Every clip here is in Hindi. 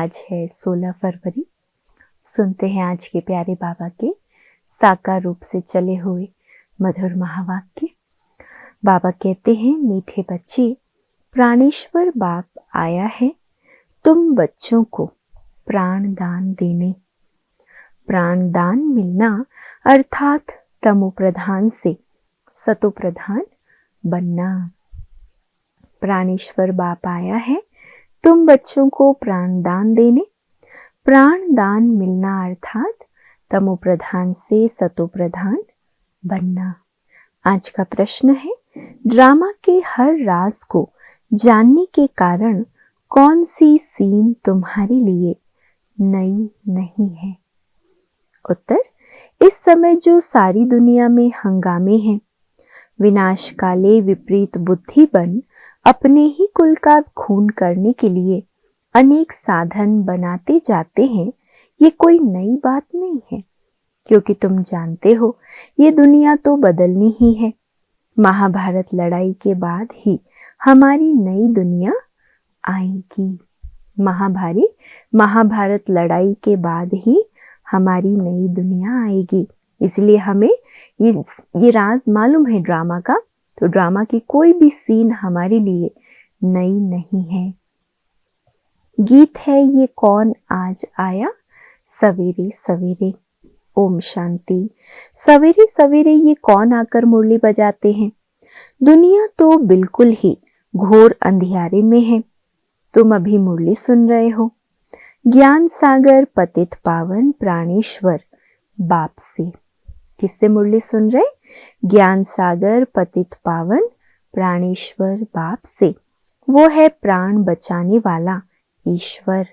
आज है 16 फरवरी। सुनते हैं आज के प्यारे बाबा के साकार रूप से चले हुए मधुर महावाक्य। बाबा कहते हैं, मीठे बच्चे, प्राणेश्वर बाप आया है तुम बच्चों को प्राण दान देने। प्राण दान मिलना अर्थात तमो प्रधान से सतो प्रधान बनना। प्राणेश्वर बाप आया है तुम बच्चों को प्राण दान देने। प्राण दान मिलना अर्थात तमो प्रधान से सतो प्रधान बनना। आज का प्रश्न है, ड्रामा के हर राज को जानने के कारण कौन सी सीन तुम्हारे लिए नई नहीं है? उत्तर, इस समय जो सारी दुनिया में हंगामे हैं, विनाश काले विपरीत बुद्धि बन अपने ही कुल का खून करने के लिए अनेक साधन बनाते जाते हैं, ये कोई नई बात नहीं है, क्योंकि तुम जानते हो ये दुनिया तो बदलनी ही है। महाभारत लड़ाई के बाद ही हमारी नई दुनिया आएगी। महाभारत लड़ाई के बाद ही हमारी नई दुनिया आएगी। इसलिए हमें ये राज मालूम है ड्रामा का, तो ड्रामा की कोई भी सीन हमारे लिए नई नहीं है। गीत है ये कौन आज आया सवेरे सवेरे। ओम शांति। सवेरे सवेरे ये कौन आकर मुरली बजाते हैं? दुनिया तो बिल्कुल ही घोर अंधियारे में है। तुम अभी मुरली सुन रहे हो। ज्ञान सागर पतित पावन प्राणेश्वर बाप से। किससे मुरली सुन रहे? ज्ञान सागर पतित पावन प्राणेश्वर बाप से। वो है प्राण बचाने वाला ईश्वर।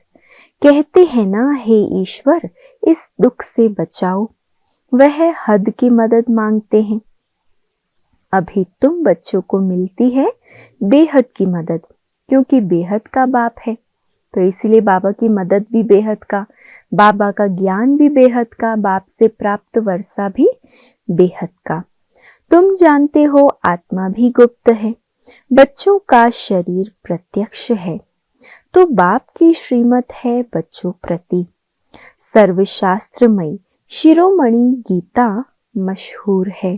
कहते हैं ना, हे ईश्वर इस दुख से बचाओ। वह हद की मदद मांगते हैं। अभी तुम बच्चों को मिलती है बेहद की मदद, क्योंकि बेहद का बाप है, तो इसलिए बाबा की मदद भी बेहद का, बाबा का ज्ञान भी बेहद का, बाप से प्राप्त वर्षा भी बेहद का। तुम जानते हो आत्मा भी गुप्त है, बच्चों का शरीर प्रत्यक्ष है, तो बाप की श्रीमत है बच्चों प्रति। सर्वशास्त्रमयी शिरोमणि गीता मशहूर है,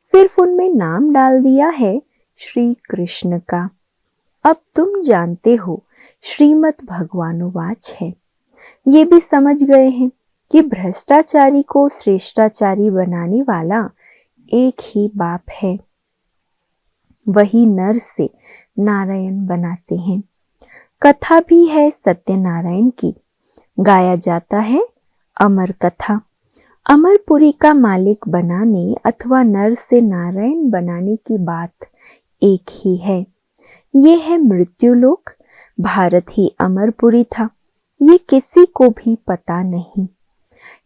सिर्फ उनमें नाम डाल दिया है श्री कृष्ण का। अब तुम जानते हो श्रीमत भगवानुवाच है। ये भी समझ गए हैं कि भ्रष्टाचारी को श्रेष्ठाचारी बनाने वाला एक ही बाप है। वही नर से नारायण बनाते हैं। कथा भी है सत्यनारायण की, गाया जाता है अमर कथा। अमरपुरी का मालिक बनाने अथवा नर से नारायण बनाने की बात एक ही है। ये है मृत्युलोक। भारत ही अमरपुरी था, ये किसी को भी पता नहीं।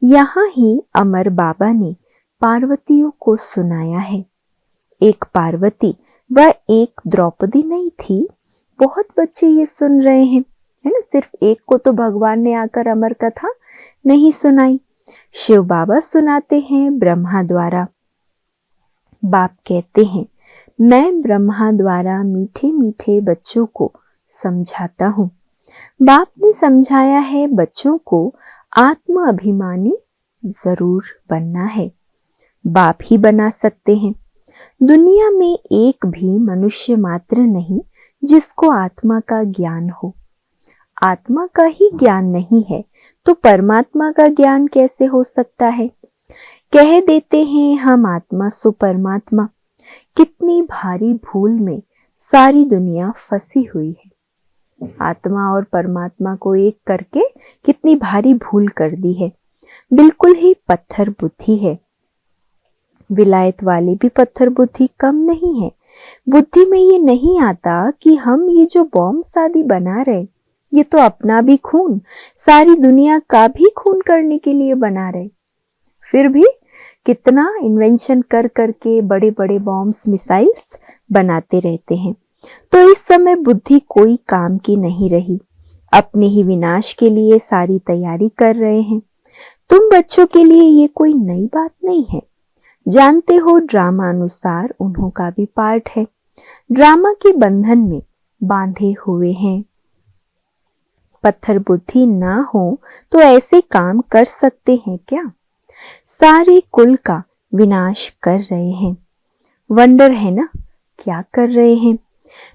यहाँ ही अमर बाबा ने पार्वतियों को सुनाया है। एक पार्वती व एक द्रौपदी नहीं थी। बहुत बच्चे ये सुन रहे हैं, है ना। सिर्फ एक को तो भगवान ने आकर अमर कथा नहीं सुनाई, शिव बाबा सुनाते हैं ब्रह्मा द्वारा। बाप कहते हैं, मैं ब्रह्मा द्वारा मीठे मीठे बच्चों को समझाता हूँ। बाप ने समझाया है बच्चों को आत्म अभिमानी जरूर बनना है। बाप ही बना सकते हैं। दुनिया में एक भी मनुष्य मात्र नहीं जिसको आत्मा का ज्ञान हो। आत्मा का ही ज्ञान नहीं है तो परमात्मा का ज्ञान कैसे हो सकता है? कह देते हैं हम आत्मा सो परमात्मा। कितनी भारी भूल में सारी दुनिया फंसी हुई है। आत्मा और परमात्मा को एक करके कितनी भारी भूल कर दी है। बिल्कुल ही पत्थर बुद्धि है। विलायत वाली भी पत्थर बुद्धि कम नहीं है। बुद्धि में ये नहीं आता कि हम ये जो बॉम्ब आदि बना रहे, ये तो अपना भी खून, सारी दुनिया का भी खून करने के लिए बना रहे। फिर भी कितना इन्वेंशन कर करके बड़े बड़े बॉम्ब्स मिसाइल्स बनाते रहते हैं। तो इस समय बुद्धि कोई काम की नहीं रही, अपने ही विनाश के लिए सारी तैयारी कर रहे हैं। तुम बच्चों के लिए ये कोई नई बात नहीं है। जानते हो ड्रामा अनुसार उन्हों का भी पार्ट है। ड्रामा के बंधन में बांधे हुए हैं। पत्थर बुद्धि ना हो तो ऐसे काम कर सकते हैं क्या? सारे कुल का विनाश कर रहे हैं। वंडर है ना, क्या कर रहे हैं?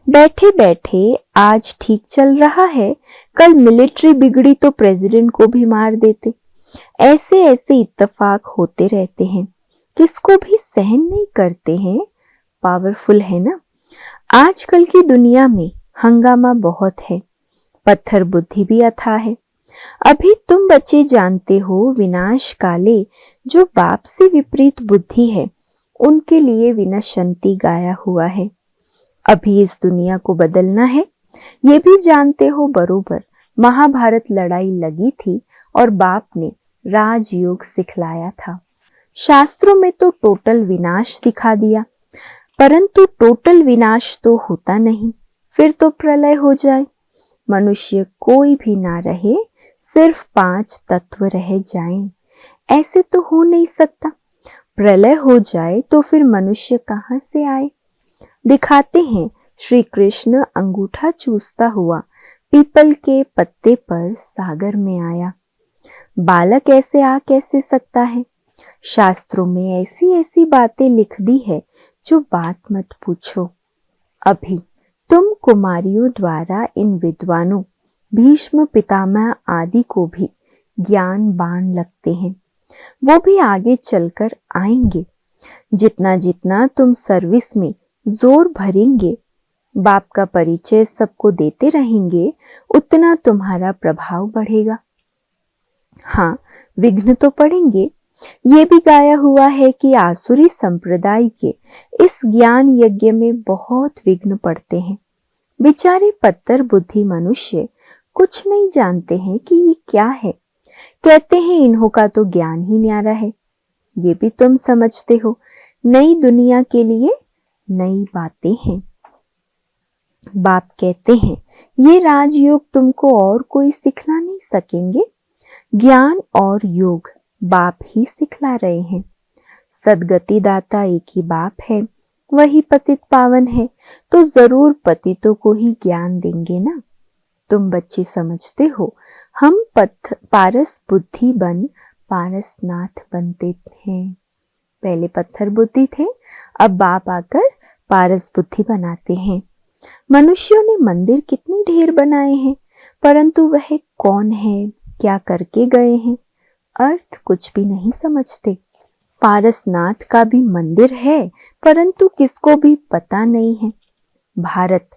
बैठे बैठे आज ठीक चल रहा है, कल मिलिट्री बिगड़ी तो प्रेसिडेंट को भी मार देते। ऐसे ऐसे इत्तेफाक होते रहते हैं, किसको भी सहन नहीं करते हैं। पावरफुल है ना। आजकल की दुनिया में हंगामा बहुत है, पत्थर बुद्धि भी अथाह है। अभी तुम बच्चे जानते हो विनाश काले जो बाप से विपरीत बुद्धि है उनके लिए विनशंति गाया हुआ है। अभी इस दुनिया को बदलना है, ये भी जानते हो बरोबर। महाभारत लड़ाई लगी थी और बाप ने राजयोग सिखलाया था। शास्त्रों में तो टोटल विनाश दिखा दिया, परंतु टोटल विनाश तो होता नहीं, फिर तो प्रलय हो जाए, मनुष्य कोई भी ना रहे, सिर्फ 5 तत्व रह जाएं। ऐसे तो हो नहीं सकता। प्रलय हो जाए तो फिर मनुष्य कहां से आए? दिखाते हैं श्री कृष्ण अंगूठा चूसता हुआ पीपल के पत्ते पर सागर में आया। बालक ऐसे आ कैसे सकता है? शास्त्रों में ऐसी ऐसी बातें लिख दी है जो बात मत पूछो। अभी तुम कुमारियों द्वारा इन विद्वानों भीष्म पितामह आदि को भी ज्ञान बाण लगते हैं, वो भी आगे चलकर आएंगे। जितना जितना तुम सर्विस में जोर भरेंगे, बाप का परिचय सबको देते रहेंगे, उतना तुम्हारा प्रभाव बढ़ेगा। हाँ, विघ्न तो पड़ेंगे। ये भी गाया हुआ है कि आसुरी संप्रदाय के इस ज्ञान यज्ञ में बहुत विघ्न पड़ते हैं। बेचारे पत्थर बुद्धि मनुष्य कुछ नहीं जानते हैं कि ये क्या है। कहते हैं इन्हों का तो ज्ञान ही न्यारा है। ये भी तुम समझते हो, नई दुनिया के लिए नई बातें हैं। बाप कहते हैं ये राजयोग तुमको और कोई सिखला नहीं सकेंगे। ज्ञान और योग बाप ही सिखला रहे हैं। सदगति दाता एक ही बाप है, वही पतित पावन है, तो जरूर पतितों को ही ज्ञान देंगे ना। तुम बच्चे समझते हो हम पारस बुद्धि बन पारसनाथ बनते हैं। पहले पत्थर बुद्धि थे, अब बाप आकर पारस बुद्धि बनाते हैं। मनुष्यों ने मंदिर कितने ढेर बनाए हैं, परंतु वह कौन है, क्या करके गए हैं, अर्थ कुछ भी नहीं समझते। पारसनाथ का भी मंदिर है, परंतु किसको भी पता नहीं है। भारत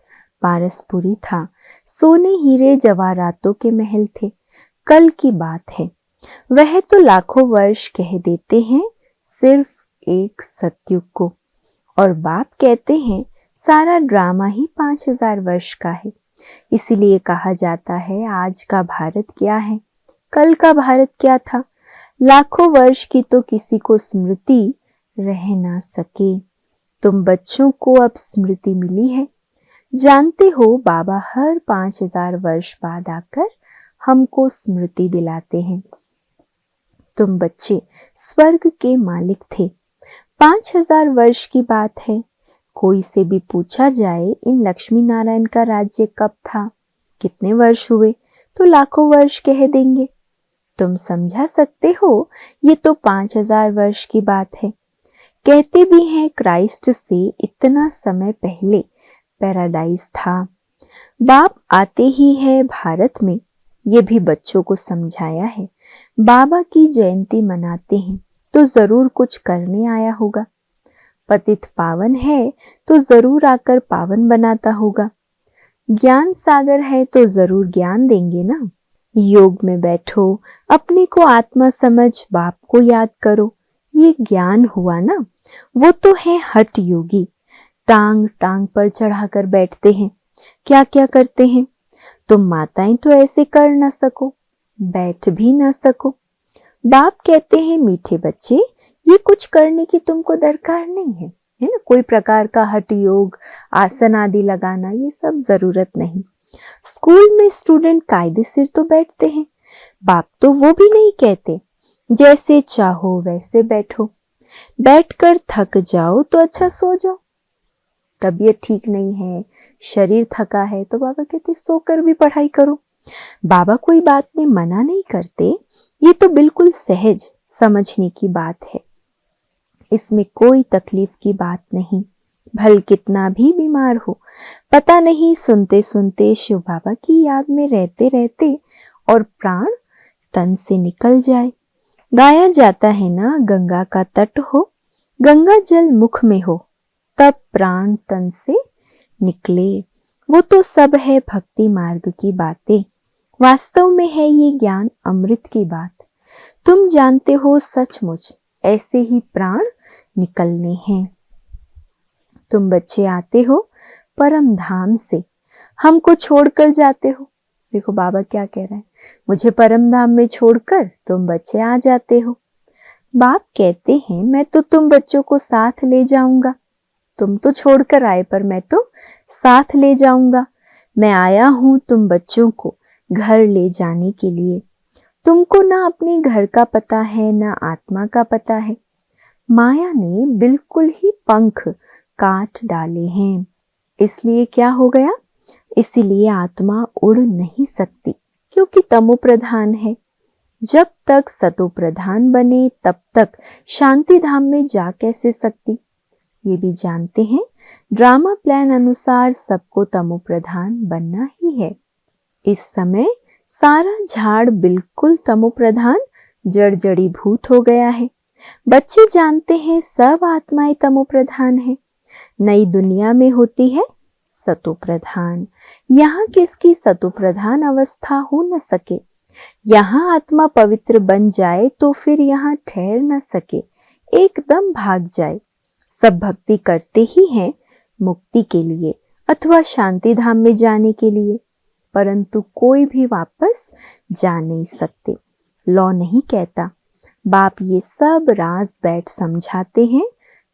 पारसपुरी था, सोने हीरे जवाहरातों के महल थे। कल की बात है, वह तो लाखों वर्ष कह देते हैं सिर्फ एक सतयुग को, और बाप कहते हैं सारा ड्रामा ही 5000 वर्ष का है। इसीलिए कहा जाता है आज का भारत क्या है, कल का भारत क्या था। लाखों वर्ष की तो किसी को स्मृति रह ना सके। तुम बच्चों को अब स्मृति मिली है। जानते हो बाबा हर 5000 वर्ष बाद आकर हमको स्मृति दिलाते हैं। तुम बच्चे स्वर्ग के मालिक थे। 5000 वर्ष की बात है। कोई से भी पूछा जाए इन लक्ष्मी नारायण का राज्य कब था, कितने वर्ष हुए, तो लाखों वर्ष कह देंगे। तुम समझा सकते हो ये तो 5000 वर्ष की बात है। कहते भी हैं क्राइस्ट से इतना समय पहले पैराडाइज था। बाप आते ही है भारत में, ये भी बच्चों को समझाया है। बाबा की जयंती मनाते हैं तो जरूर कुछ करने आया होगा। पतित पावन है तो जरूर आकर पावन बनाता होगा। ज्ञान सागर है तो जरूर ज्ञान देंगे ना। योग में बैठो, अपने को आत्मा समझ बाप को याद करो, ये ज्ञान हुआ ना। वो तो है हठ योगी, टांग टांग पर चढ़ाकर बैठते हैं। क्या क्या करते हैं। तुम माताएं तो ऐसे कर न सको, बैठ भी न सको। बाप कहते हैं मीठे बच्चे, ये कुछ करने की तुमको दरकार नहीं है, है ना। कोई प्रकार का हठ योग, आसन आदि लगाना, ये सब जरूरत नहीं। स्कूल में स्टूडेंट कायदे सिर तो बैठते हैं। बाप तो वो भी नहीं कहते जैसे चाहो वैसे बैठो। बैठकर थक जाओ तो अच्छा सो जाओ। तबीयत ठीक नहीं है, शरीर थका है, तो बाबा कहते सोकर भी पढ़ाई करो। बाबा कोई बात में मना नहीं करते, ये तो बिल्कुल सहज समझने की बात है। इसमें कोई तकलीफ की बात नहीं। भल कितना भी बीमार हो, पता नहीं सुनते सुनते शिव बाबा की याद में रहते रहते और प्राण तन से निकल जाए। गाया जाता है ना, गंगा का तट हो, गंगा जल मुख में हो, तब प्राण तन से निकले। वो तो सब है भक्ति मार्ग की बातें, वास्तव में है ये ज्ञान अमृत की बात। तुम जानते हो सचमुच ऐसे ही प्राण निकलने हैं। तुम बच्चे आते हो परम धाम से, हमको छोड़कर जाते हो। देखो बाबा क्या कह रहा है, मुझे परम धाम में छोड़कर तुम बच्चे आ जाते हो। बाप कहते हैं मैं तो तुम बच्चों को साथ ले जाऊंगा। तुम तो छोड़कर आए, पर मैं तो साथ ले जाऊंगा। मैं आया हूं तुम बच्चों को घर ले जाने के लिए। तुमको ना अपने घर का पता है, ना आत्मा का पता है। माया ने बिल्कुल ही पंख काट डाले हैं। इसलिए क्या हो गया, इसीलिए आत्मा उड़ नहीं सकती, क्योंकि तमो प्रधान है। जब तक सतो प्रधान बने तब तक शांति धाम में जा कैसे सकती। ये भी जानते हैं ड्रामा प्लान अनुसार सबको तमो प्रधान बनना ही है। इस समय सारा झाड़ बिल्कुल तमो प्रधान जड़ जड़ी भूत हो गया है। बच्चे जानते हैं सब आत्माएं तमो प्रधान है। नई दुनिया में होती है सतो प्रधान। यहाँ किसकी सतो प्रधान अवस्था हो न सके। यहाँ आत्मा पवित्र बन जाए तो फिर यहाँ ठहर न सके, एकदम भाग जाए। सब भक्ति करते ही हैं मुक्ति के लिए अथवा शांति धाम में जाने के लिए, परंतु कोई भी वापस जा नहीं सकते। लॉ नहीं कहता। बाप ये सब राज बैठ समझाते हैं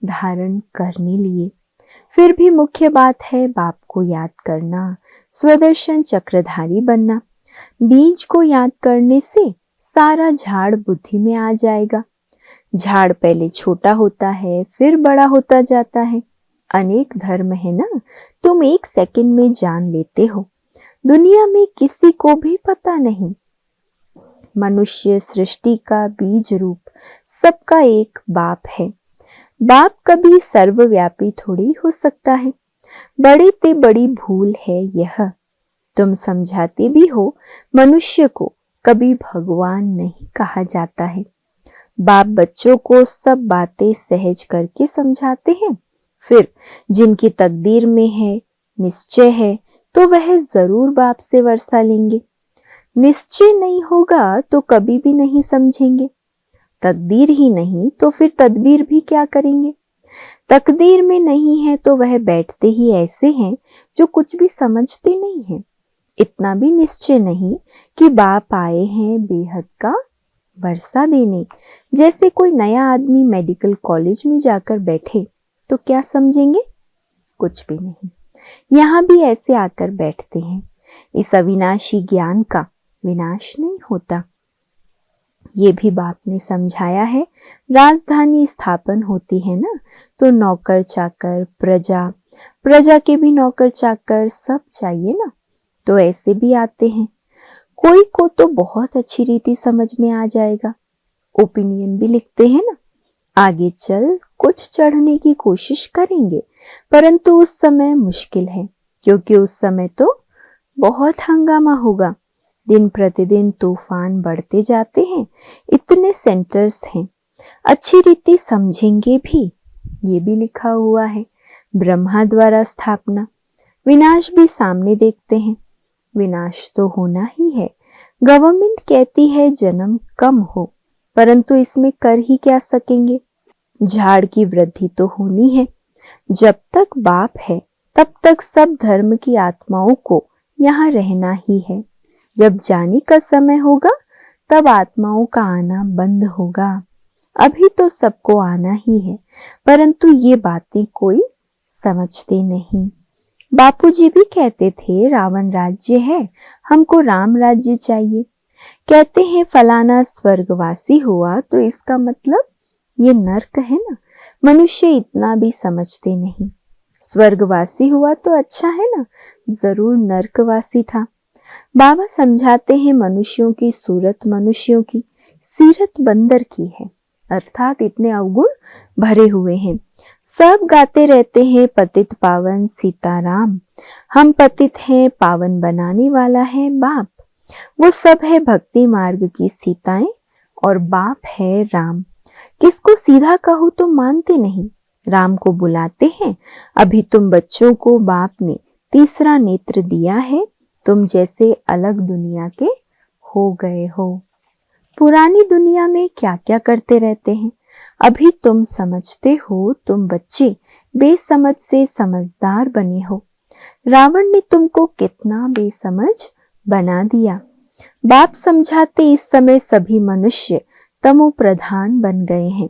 धारण करने लिए। फिर भी मुख्य बात है बाप को याद करना, स्वदर्शन चक्रधारी बनना। बीज को याद करने से सारा झाड़ बुद्धि में आ जाएगा। झाड़ पहले छोटा होता है, फिर बड़ा होता जाता है। अनेक धर्म है ना, तुम एक सेकंड में जान लेते हो। दुनिया में किसी को भी पता नहीं। मनुष्य सृष्टि का बीज रूप सबका एक बाप है। बाप कभी सर्वव्यापी थोड़ी हो सकता है। बड़ी ते बड़ी भूल है यह। तुम समझाते भी हो मनुष्य को कभी भगवान नहीं कहा जाता है। बाप बच्चों को सब बातें सहज करके समझाते हैं। फिर जिनकी तकदीर में है, निश्चय है, तो वह जरूर बाप से वर्षा लेंगे। निश्चय नहीं होगा तो कभी भी नहीं समझेंगे। तकदीर ही नहीं तो फिर तदबीर भी क्या करेंगे। तकदीर में नहीं है तो वह बैठते ही ऐसे हैं जो कुछ भी समझते नहीं हैं। इतना भी निश्चय नहीं कि बाप आए हैं बेहद का वर्षा देने। जैसे कोई नया आदमी मेडिकल कॉलेज में जाकर बैठे तो क्या समझेंगे, कुछ भी नहीं। यहाँ भी ऐसे आकर बैठते हैं। इस अविनाशी ज्ञान का विनाश नहीं होता। ये भी बाप ने समझाया है। राजधानी स्थापन होती है ना, तो नौकर चाकर, प्रजा, प्रजा के भी नौकर चाकर सब चाहिए ना, तो ऐसे भी आते हैं। कोई को तो बहुत अच्छी रीति समझ में आ जाएगा, ओपिनियन भी लिखते हैं ना। आगे चल कुछ चढ़ने की कोशिश करेंगे, परंतु उस समय मुश्किल है, क्योंकि उस समय तो बहुत हंगामा होगा। दिन प्रतिदिन तूफान बढ़ते जाते हैं। इतने सेंटर्स हैं, अच्छी रीति समझेंगे भी। ये भी लिखा हुआ है, ब्रह्मा द्वारा स्थापना। विनाश भी सामने देखते हैं। विनाश तो होना ही है। गवर्नमेंट कहती है जन्म कम हो, परंतु इसमें कर ही क्या सकेंगे। झाड़ की वृद्धि तो होनी है। जब तक बाप है तब तक सब धर्म की आत्माओं को यहाँ रहना ही है। जब जाने का समय होगा तब आत्माओं का आना बंद होगा। अभी तो सबको आना ही है, परंतु ये बातें कोई समझते नहीं। बापूजी भी कहते थे रावण राज्य है, हमको राम राज्य चाहिए। कहते हैं फलाना स्वर्गवासी हुआ तो इसका मतलब ये नर्क है ना। मनुष्य इतना भी समझते नहीं। स्वर्गवासी हुआ तो अच्छा है ना, जरूर नर्कवासी था। बाबा समझाते हैं मनुष्यों की सूरत मनुष्यों की सीरत बंदर की है, अर्थात इतने अवगुण भरे हुए हैं। सब गाते रहते हैं पतित पावन सीताराम, हम पतित हैं पावन बनाने वाला है बाप। वो सब है भक्ति मार्ग की सीताएं और बाप है राम। किसको सीधा कहूं तो मानते नहीं, राम को बुलाते हैं अभी तुम बच्चों को बाप ने तीसरा नेत्र दिया है, तुम जैसे अलग दुनिया के हो गए हो। पुरानी दुनिया में क्या क्या करते रहते हैं, अभी तुम समझते हो, तुम बच्चे बेसमझ से समझदार बने हो। रावण ने तुमको कितना बेसमझ बना दिया। बाप समझाते इस समय सभी मनुष्य तमो प्रधान बन गए हैं,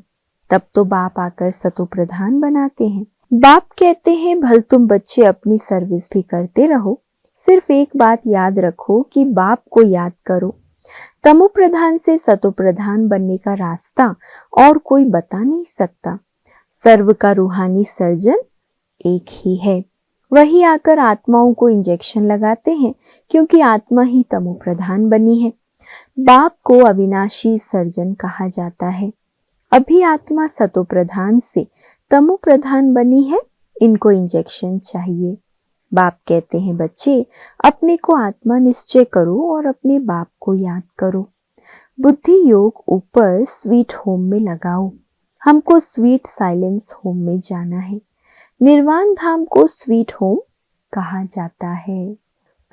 तब तो बाप आकर सतो प्रधान बनाते हैं। बाप कहते हैं भल तुम बच्चे अपनी सर्विस भी करते रहो, सिर्फ एक बात याद रखो कि बाप को याद करो। तमो प्रधान से सतो प्रधान बनने का रास्ता और कोई बता नहीं सकता। सर्व का रूहानी सर्जन एक ही है, वही आकर आत्माओं को इंजेक्शन लगाते हैं, क्योंकि आत्मा ही तमो प्रधान बनी है। बाप को अविनाशी सर्जन कहा जाता है। अभी आत्मा सतो प्रधान से तमो प्रधान बनी है, इनको इंजेक्शन चाहिए। बाप कहते हैं बच्चे अपने को आत्मा निश्चय करो और अपने बाप को याद करो। बुद्धि योग ऊपर स्वीट होम में लगाओ, हमको स्वीट साइलेंस होम में जाना है। निर्वाण धाम को स्वीट होम कहा जाता है।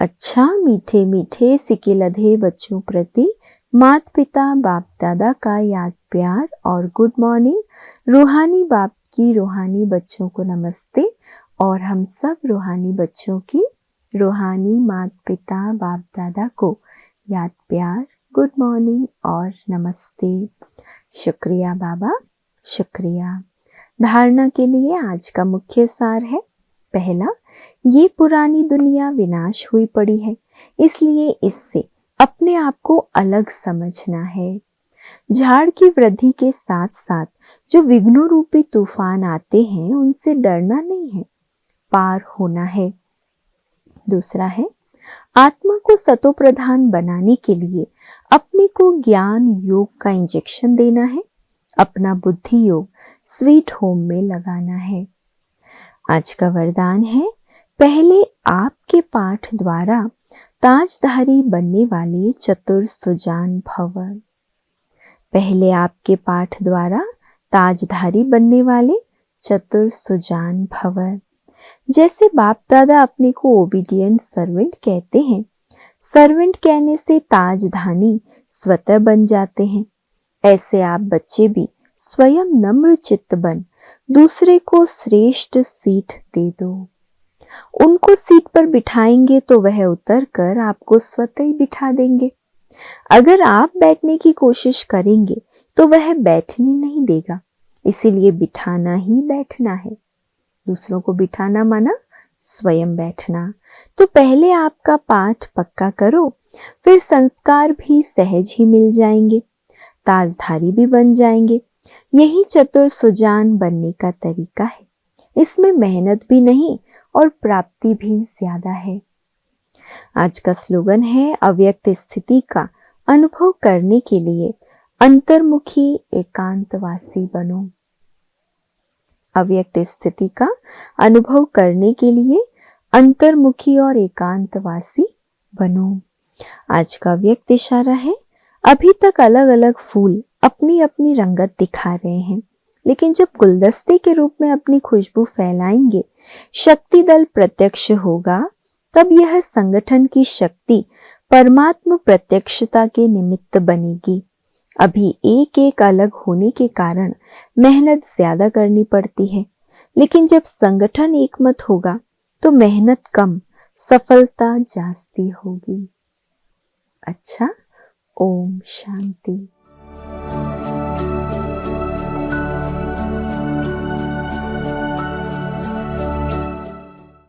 अच्छा मीठे मीठे सिके लधे बच्चों प्रति माता पिता बाप दादा का याद प्यार और गुड मॉर्निंग। रूहानी बाप की रूहानी बच्चों को नमस्ते और हम सब रूहानी बच्चों की रूहानी माता पिता बाप दादा को याद प्यार गुड मॉर्निंग और नमस्ते। शुक्रिया बाबा, शुक्रिया। धारणा के लिए आज का मुख्य सार है, पहला, ये पुरानी दुनिया विनाश हुई पड़ी है, इसलिए इससे अपने आप को अलग समझना है। झाड़ की वृद्धि के साथ साथ जो विघ्नों रूपी तूफान आते हैं उनसे डरना नहीं है, पार होना है। दूसरा है, आत्मा को सतो प्रधान बनाने के लिए अपने को ज्ञान योग का इंजेक्शन देना है, अपना बुद्धि योग स्वीट होम में लगाना है। आज का वरदान है, पहले आपके पाठ द्वारा ताजधारी बनने वाले चतुर सुजान भव। पहले आपके पाठ द्वारा ताजधारी बनने वाले चतुर सुजान भव। जैसे बाप दादा अपने को ओबीडियंट सर्वेंट कहते हैं, सर्वेंट कहने से ताजधानी स्वतः बन जाते हैं, ऐसे आप बच्चे भी स्वयं नम्र चित्त बन दूसरे को श्रेष्ठ सीट दे दो। उनको सीट पर बिठाएंगे तो वह उतर कर आपको स्वतः ही बिठा देंगे। अगर आप बैठने की कोशिश करेंगे तो वह बैठने नहीं देगा, इसीलिए बिठाना ही बैठना है। दूसरों को बिठाना माना स्वयं बैठना। तो पहले आपका पाठ पक्का करो, फिर संस्कार भी सहज ही मिल जाएंगे, ताजधारी भी बन जाएंगे। यही चतुर सुजान बनने का तरीका है, इसमें मेहनत भी नहीं और प्राप्ति भी ज्यादा है। आज का स्लोगन है, अव्यक्त स्थिति का अनुभव करने के लिए अंतर्मुखी एकांतवासी बनो। अव्यक्त स्थिति का अनुभव करने के लिए अंतर्मुखी और एकांतवासी बनो। आज का व्यक्त इशारा है, अभी तक अलग अलग फूल अपनी अपनी रंगत दिखा रहे हैं, लेकिन जब गुलदस्ते के रूप में अपनी खुशबू फैलाएंगे, शक्ति दल प्रत्यक्ष होगा, तब यह संगठन की शक्ति परमात्मा प्रत्यक्षता के निमित्त बनेगी। अभी एक एक अलग होने के कारण मेहनत ज्यादा करनी पड़ती है, लेकिन जब संगठन एकमत होगा तो मेहनत कम, सफलता जास्ती होगी। अच्छा, ओम शांति।